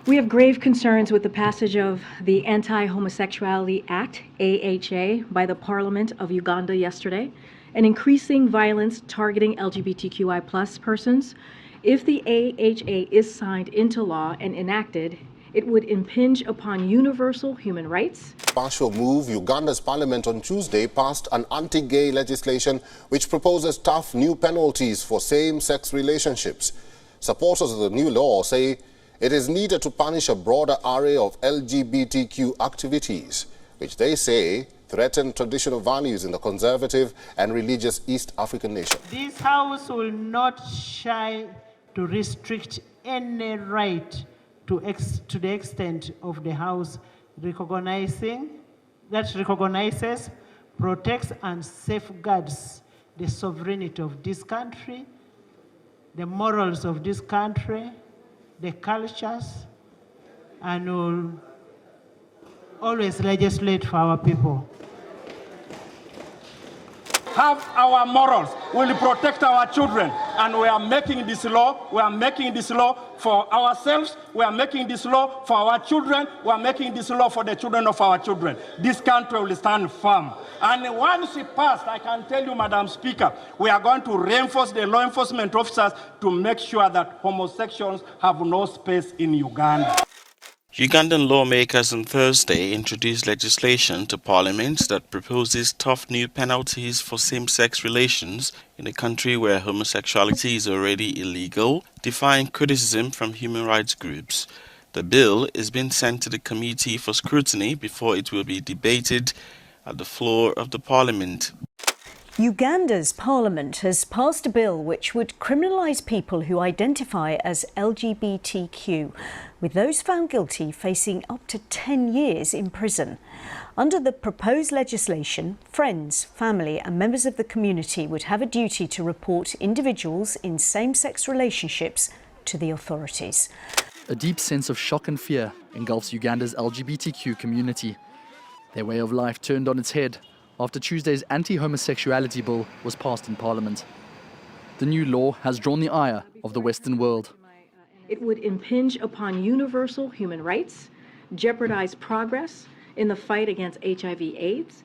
We have grave concerns with the passage of the Anti-Homosexuality Act, AHA, by the Parliament of Uganda yesterday, and increasing violence targeting LGBTQI+ persons. If the AHA is signed into law and enacted, it would impinge upon universal human rights. Partial move, Uganda's parliament on Tuesday passed an anti-gay legislation which proposes tough new penalties for same-sex relationships. Supporters of the new law say it is needed to punish a broader array of LGBTQ activities, which they say threaten traditional values in the conservative and religious East African nation. This House will not shy to restrict any right to the extent of the House recognizes, protects and safeguards the sovereignty of this country, the morals of this country, the cultures, and will always legislate for our people. Have our morals, will protect our children, and we are making this law. We are making this law for ourselves. We are making this law for our children. We are making this law for the children of our children. This country will stand firm. And once it passed, I can tell you, Madam Speaker, we are going to reinforce the law enforcement officers to make sure that homosexuals have no space in Uganda. Ugandan lawmakers on Thursday introduced legislation to Parliament that proposes tough new penalties for same-sex relations in a country where homosexuality is already illegal, defying criticism from human rights groups. The bill is being sent to the committee for scrutiny before it will be debated at the floor of the Parliament. Uganda's parliament has passed a bill which would criminalise people who identify as LGBTQ, with those found guilty facing up to 10 years in prison. Under the proposed legislation, friends, family and members of the community would have a duty to report individuals in same-sex relationships to the authorities. A deep sense of shock and fear engulfs Uganda's LGBTQ community. Their way of life turned on its head after Tuesday's anti-homosexuality bill was passed in Parliament. The new law has drawn the ire of the Western world. It would impinge upon universal human rights, jeopardize progress in the fight against HIV/AIDS,